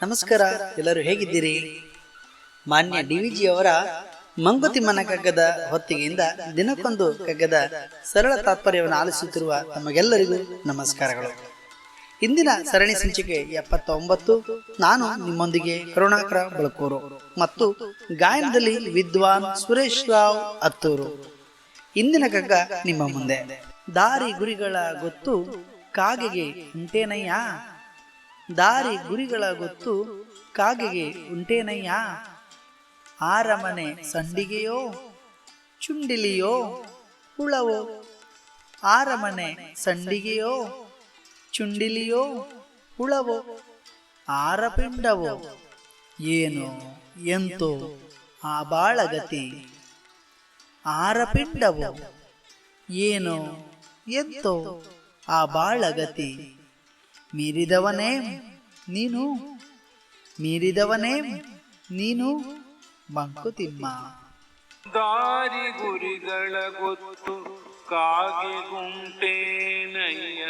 ನಮಸ್ಕಾರ, ಎಲ್ಲರೂ ಹೇಗಿದ್ದೀರಿ? ಮಾನ್ಯ ಡಿ.ವಿ.ಜಿ ಅವರ ಮಂಕುತಿಮ್ಮನ ಕಗ್ಗದ ಹೊತ್ತಿಗೆಯಿಂದ ದಿನಕ್ಕೊಂದು ಕಗ್ಗದ ಸರಳ ತಾತ್ಪರ್ಯವನ್ನು ಆಲಿಸುತ್ತಿರುವ ತಮಗೆಲ್ಲರಿಗೂ ನಮಸ್ಕಾರಗಳು. ಇಂದಿನ ಸರಣಿ ಸಂಚಿಕೆ 79. ನಾನು ನಿಮ್ಮೊಂದಿಗೆ ಕರುಣಾಕರ ಬಳಕೂರು ಮತ್ತು ಗಾಯನದಲ್ಲಿ ವಿದ್ವಾನ್ ಸುರೇಶ್ ರಾವ್ ಅತ್ತೂರು. ಇಂದಿನ ಕಗ್ಗ ನಿಮ್ಮ ಮುಂದೆ. ದಾರಿ ಗುರಿಗಳ ಗೊತ್ತು ಕಾಗೆಗೆ ಉಂಟೇನಯ್ಯ, ದಾರಿ ಗುರಿಗಳ ಗೊತ್ತು ಕಾಗೆಗೆ ಉಂಟೇನಯ್ಯ, ಆರಮನೆ ಸಂಡಿಗೆಯೋ ಚುಂಡಿಲಿಯೋ ಹುಳವೋ, ಆರಮನೆ ಸಂಡಿಗೆಯೋ ಚುಂಡಿಲಿಯೋ ಹುಳವೋ, ಆರಪಿಂಡವೋ ಏನೋ ಎಂತೋ ಆ ಬಾಳಗತಿ, ಆರಪಿಂಡವೋ ಏನೋ ಎಂತೋ ಆ ಬಾಳಗತಿ, ಮೀರಿದವನೇ ನೀನು, ಮೀರಿದವನೇ ನೀನು ಮಂಕುತಿಮ್ಮ. ದಾರಿ ಗುರಿಗಳ ಗೊತ್ತು ಕಾಗೆ ಗುಂಟೇನಯ್ಯ,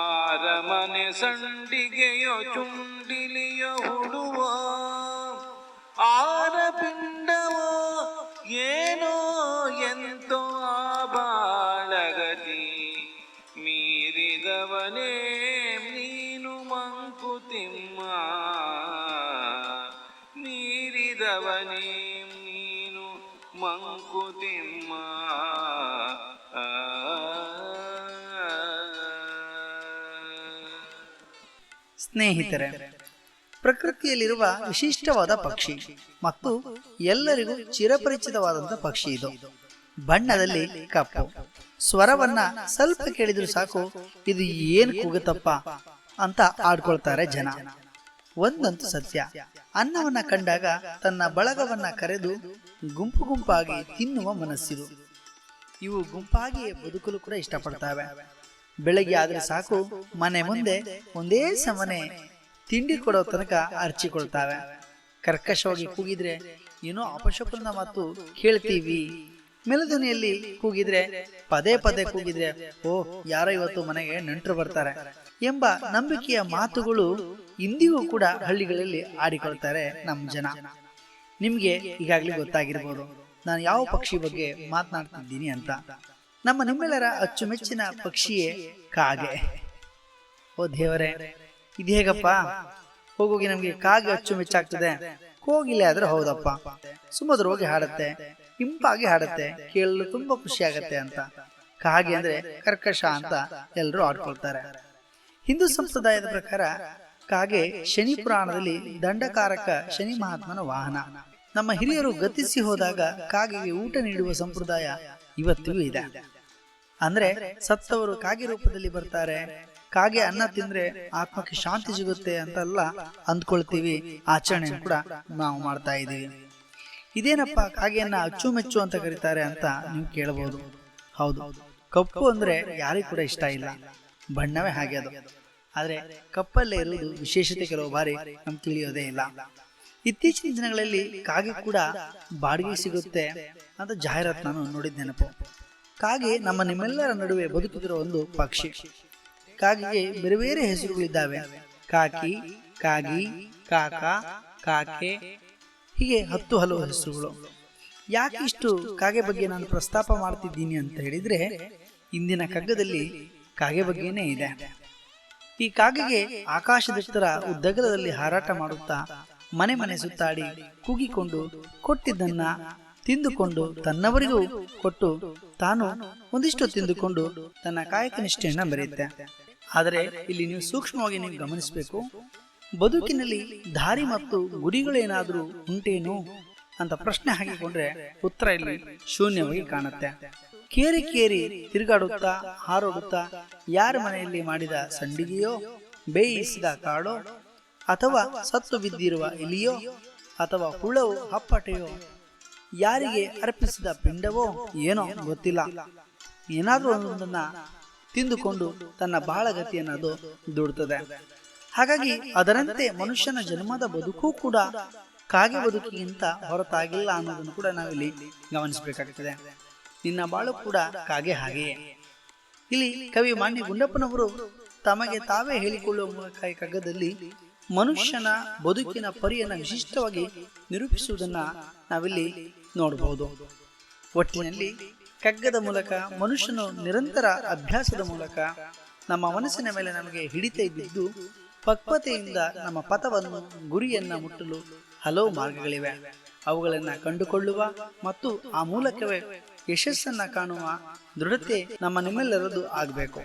ಆರಮನೆ ಸಂಡಿಗೆಯೋ ಚುಂಡಿಲಿಯೋ ಹುಡುವ, ಆರಪಿಂಡವೋ ಏನೋ ಎಂತೋ ಆ ಬಾಳಗತಿ, ಮೀರಿದವನೇ ನೀನು ಮಂಕುತಿಮ್ಮ, ಮೀರಿದವನೇ ನೀನು ಮಂಕುತಿಮ್ಮ. ಸ್ನೇಹಿತರೆ, ಪ್ರಕೃತಿಯಲ್ಲಿರುವ ವಿಶಿಷ್ಟವಾದ ಪಕ್ಷಿ ಮತ್ತು ಎಲ್ಲರಿಗೂ ಚಿರಪರಿಚಿತವಾದಂಥ ಪಕ್ಷಿ ಇದು. ಬಣ್ಣದಲ್ಲಿ ಕಪ್ಪು, ಸ್ವರವನ್ನ ಸ್ವಲ್ಪ ಕೇಳಿದ್ರು ಸಾಕು ಇದು ಏನ್ ಕೂಗುತ್ತಪ್ಪ ಅಂತ ಆಡ್ಕೊಳ್ತಾರೆ ಜನ. ಒಂದಂತೂ ಸತ್ಯ, ಅನ್ನವನ್ನ ಕಂಡಾಗ ತನ್ನ ಬಳಗವನ್ನ ಕರೆದು ಗುಂಪು ಗುಂಪಾಗಿ ತಿನ್ನುವ ಮನಸ್ಸಿದು. ಇವು ಗುಂಪಾಗಿಯೇ ಬದುಕಲು ಕೂಡ ಇಷ್ಟಪಡ್ತವೆ. ಬೆಳಗ್ಗೆ ಆದ್ರೆ ಸಾಕು ಮನೆ ಮುಂದೆ ಒಂದೇ ಸಮನೆ ತಿಂಡಿ ಕೊಡೋ ತನಕ ಅರ್ಚಿಕೊಳ್ತಾವೆ. ಕರ್ಕಶವಾಗಿ ಕೂಗಿದ್ರೆ ಏನೋ ಅಪಶಕುನ ಮಾತು ಕೇಳ್ತೀವಿ, ಮೆಲುಧ್ವನಿಯಲ್ಲಿ ಕೂಗಿದ್ರೆ ಪದೇ ಪದೇ ಕೂಗಿದ್ರೆ ಓ ಯಾರೋ ಇವತ್ತು ಮನೆಗೆ ನೆಂಟರು ಬರ್ತಾರೆ ಎಂಬ ನಂಬಿಕೆಯ ಮಾತುಗಳು ಇಂದಿಗೂ ಕೂಡ ಹಳ್ಳಿಗಳಲ್ಲಿ ಆಡಿಕೊಳ್ತಾರೆ ನಮ್ಮ ಜನ. ನಿಮ್ಗೆ ಈಗಾಗಲೇ ಗೊತ್ತಾಗಿರ್ಬೋದು ನಾನು ಯಾವ ಪಕ್ಷಿ ಬಗ್ಗೆ ಮಾತನಾಡ್ತಿದ್ದೀನಿ ಅಂತ. ನಮ್ಮ ನಿಮ್ಮೆಲ್ಲರ ಅಚ್ಚುಮೆಚ್ಚಿನ ಪಕ್ಷಿಯೇ ಕಾಗೆ. ಓ ದೇವರೇ, ಇದು ಹೇಗಪ್ಪ? ಹೋಗೋಗಿ ನಮ್ಗೆ ಕಾಗೆ ಅಚ್ಚುಮೆಚ್ಚಾಗ್ತದೆ. ಕೋಗಿಲೆ ಆದ್ರೆ ಹೌದಪ್ಪ, ಸುಮಧುರವಾಗಿ ಹಾಡುತ್ತೆ, ಇಂಪಾಗಿ ಹಾಡುತ್ತೆ, ಕೇಳಲು ತುಂಬಾ ಖುಷಿ ಆಗತ್ತೆ ಅಂತ. ಕಾಗೆ ಅಂದ್ರೆ ಕರ್ಕಶ ಅಂತ ಎಲ್ಲರೂ ಆಡ್ಕೊಳ್ತಾರೆ. ಹಿಂದೂ ಸಂಪ್ರದಾಯದ ಪ್ರಕಾರ ಕಾಗೆ ಶನಿ ಪುರಾಣದಲ್ಲಿ ದಂಡಕಾರಕ ಶನಿ ಮಹಾತ್ಮನ ವಾಹನ. ನಮ್ಮ ಹಿರಿಯರು ಗತಿಸಿ ಹೋದಾಗ ಕಾಗೆಗೆ ಊಟ ನೀಡುವ ಸಂಪ್ರದಾಯ ಇವತ್ತಿಗೂ ಇದೆ. ಅಂದ್ರೆ ಸತ್ತವರು ಕಾಗೆ ರೂಪದಲ್ಲಿ ಬರ್ತಾರೆ, ಕಾಗೆ ಅನ್ನ ತಿಂದ್ರೆ ಆತ್ಮಕ್ಕೆ ಶಾಂತಿ ಸಿಗುತ್ತೆ ಅಂತೆಲ್ಲ ಅಂದ್ಕೊಳ್ತೀವಿ. ಆಚರಣೆ ಕೂಡ ನಾವು ಮಾಡ್ತಾ ಇದ್ದೀವಿ. ಇದೇನಪ್ಪ ಕಾಗೆಯನ್ನ ಅಚ್ಚುಮೆಚ್ಚು ಅಂತ ಕರೀತಾರೆ ಅಂತ ನೀವು ಕೇಳಬಹುದು. ಹೌದು, ಕಪ್ಪು ಅಂದ್ರೆ ಯಾರಿಗೂ ಕೂಡ ಇಷ್ಟ ಇಲ್ಲ, ಬಣ್ಣವೇ ಹಾಗೆ ಅದು. ಆದ್ರೆ ಕಪ್ಪಲ್ಲೇ ಇರುವುದು ವಿಶೇಷತೆ ಕೆಲವು ಬಾರಿ ನಮ್ಗೆ ತಿಳಿಯೋದೇ ಇಲ್ಲ. ಇತ್ತೀಚಿನ ದಿನಗಳಲ್ಲಿ ಕಾಗೆ ಕೂಡ ಬಾಡಿಗೆ ಸಿಗುತ್ತೆ ಅಂತ ಜಾಹೀರಾತು ನಾನು ನೋಡಿದ ನೆನಪು. ಕಾಗೆ ನಮ್ಮ ನಿಮ್ಮೆಲ್ಲರ ನಡುವೆ ಬದುಕುತ್ತಿರುವ ಒಂದು ಪಕ್ಷಿ. ಕಾಗೆಗೆ ಬೇರೆ ಬೇರೆ ಹೆಸರುಗಳಿದ್ದಾವೆ. ಕಾಕಿ, ಕಾಗಿ, ಕಾಕ, ಕಾಕೆ, ಹೀಗೆ 10 ಹಲವು ಹೆಸರುಗಳು. ಯಾಕೆ ಇಷ್ಟು ಕಾಗೆ ಬಗ್ಗೆ ನಾನು ಪ್ರಸ್ತಾಪ ಮಾಡ್ತಿದ್ದೀನಿ ಅಂತ ಹೇಳಿದ್ರೆ, ಇಂದಿನ ಕಗ್ಗದಲ್ಲಿ ಕಾಗೆ ಬಗ್ಗೆನೇ ಇದೆ. ಈ ಕಾಗೆಗೆ ಆಕಾಶದೆತ್ತರ ಉದ್ದಗಲದಲ್ಲಿ ಹಾರಾಟ ಮಾಡುತ್ತಾ ಮನೆ ಮನೆ ಸುತ್ತಾಡಿ ಕೂಗಿಕೊಂಡು ಕೊಟ್ಟಿದ್ದನ್ನ ತಿಂದುಕೊಂಡು ತನ್ನವರಿಗೂ ಕೊಟ್ಟು ತಾನು ಒಂದಿಷ್ಟು ತಿಂದುಕೊಂಡು ತನ್ನ ಕಾಯಕ ನಿಷ್ಠೆಯನ್ನ ಮೆರೆಯುತ್ತೆ. ಆದರೆ ಇಲ್ಲಿ ನೀವು ಸೂಕ್ಷ್ಮವಾಗಿ ನೀವು ಗಮನಿಸಬೇಕು, ಬದುಕಿನಲ್ಲಿ ದಾರಿ ಮತ್ತು ಗುರಿಗಳೇನಾದ್ರೂ ಉಂಟೇನು ಅಂತ ಪ್ರಶ್ನೆ ಹಾಕಿಕೊಂಡ್ರೆ ಉತ್ತರ ಇಲ್ಲಿ ಶೂನ್ಯವಾಗಿ ಕಾಣುತ್ತೆ. ಕೇರಿ ಕೇರಿ ತಿರುಗಾಡುತ್ತಾ ಹಾರೋಡುತ್ತಾ ಯಾರ ಮನೆಯಲ್ಲಿ ಮಾಡಿದ ಸಂಡಿಗೆಯೋ, ಬೇಯಿಸಿದ ಕಾಡೋ, ಅಥವಾ ಸತ್ತು ಬಿದ್ದಿರುವ ಇಲಿಯೋ, ಅಥವಾ ಹುಳವು ಹಪ್ಪಟೆಯೋ, ಯಾರಿಗೆ ಅರ್ಪಿಸಿದ ಪಿಂಡವೋ ಏನೋ ಗೊತ್ತಿಲ್ಲ, ಏನಾದ್ರೂ ಒಂದೊಂದನ್ನ ತಿಂದುಕೊಂಡು ತನ್ನ ಬಾಳಗತಿಯನ್ನು ಅದು ದುಡುತ್ತದೆ. ಹಾಗಾಗಿ ಅದರಂತೆ ಮನುಷ್ಯನ ಜನ್ಮದ ಬದುಕು ಕೂಡ ಕಾಗೆ ಬದುಕಿಗಿಂತ ಹೊರತಾಗಿಲ್ಲ ಅನ್ನೋದನ್ನು ಕೂಡ ನಾವಿಲ್ಲಿ ಗಮನಿಸಬೇಕಾಗ್ತದೆ. ನಿನ್ನ ಬಾಳು ಕೂಡ ಕಾಗೆ ಹಾಗೆಯೇ. ಇಲ್ಲಿ ಕವಿ ಮಾನ್ಯ ಗುಂಡಪ್ಪನವರು ತಮಗೆ ತಾವೇ ಹೇಳಿಕೊಳ್ಳುವ ಮೂಲಕ ಈ ಕಗ್ಗದಲ್ಲಿ ಮನುಷ್ಯನ ಬದುಕಿನ ಪರಿಯನ್ನು ವಿಶಿಷ್ಟವಾಗಿ ನಿರೂಪಿಸುವುದನ್ನ ನಾವಿಲ್ಲಿ ನೋಡಬಹುದು. ಒಟ್ಟಿನಲ್ಲಿ ಕಗ್ಗದ ಮೂಲಕ ಮನುಷ್ಯನು ನಿರಂತರ ಅಭ್ಯಾಸದ ಮೂಲಕ ನಮ್ಮ ಮನಸ್ಸಿನ ಮೇಲೆ ನಮಗೆ ಹಿಡಿತ ಬಿದ್ದು ಪಕ್ವತೆಯಿಂದ ನಮ್ಮ ಪಥವನ್ನು ಗುರಿಯನ್ನ ಮುಟ್ಟಲು ಹಲವು ಮಾರ್ಗಗಳಿವೆ. ಅವುಗಳನ್ನು ಕಂಡುಕೊಳ್ಳುವ ಮತ್ತು ಆ ಮೂಲಕವೇ ಯಶಸ್ಸನ್ನ ಕಾಣುವ ದೃಢತೆ ನಿಮ್ಮೆಲ್ಲರದ್ದು ಆಗಬೇಕು.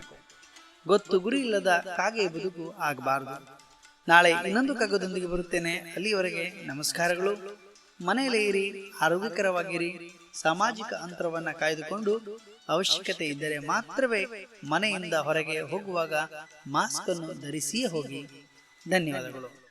ಗೊತ್ತು ಗುರಿ ಇಲ್ಲದ ಕಾಗೆ ಬದುಕು ಆಗಬಾರದು. ನಾಳೆ ಇನ್ನೊಂದು ಕಗ್ಗದೊಂದಿಗೆ ಬರುತ್ತೇನೆ. ಅಲ್ಲಿಯವರೆಗೆ ನಮಸ್ಕಾರಗಳು. ಮನೆಯಲ್ಲೇ ಇರಿ, ಆರೋಗ್ಯಕರವಾಗಿರಿ, ಸಾಮಾಜಿಕ ಅಂತರವನ್ನ ಕಾಯ್ದುಕೊಂಡು ಅವಶ್ಯಕತೆ ಇದ್ದರೆ ಮಾತ್ರವೇ ಮನೆಯಿಂದ ಹೊರಗೆ ಹೋಗುವಾಗ ಮಾಸ್ಕ್ ಅನ್ನು ಧರಿಸಿಯೇ ಹೋಗಿ. ಧನ್ಯವಾದಗಳು.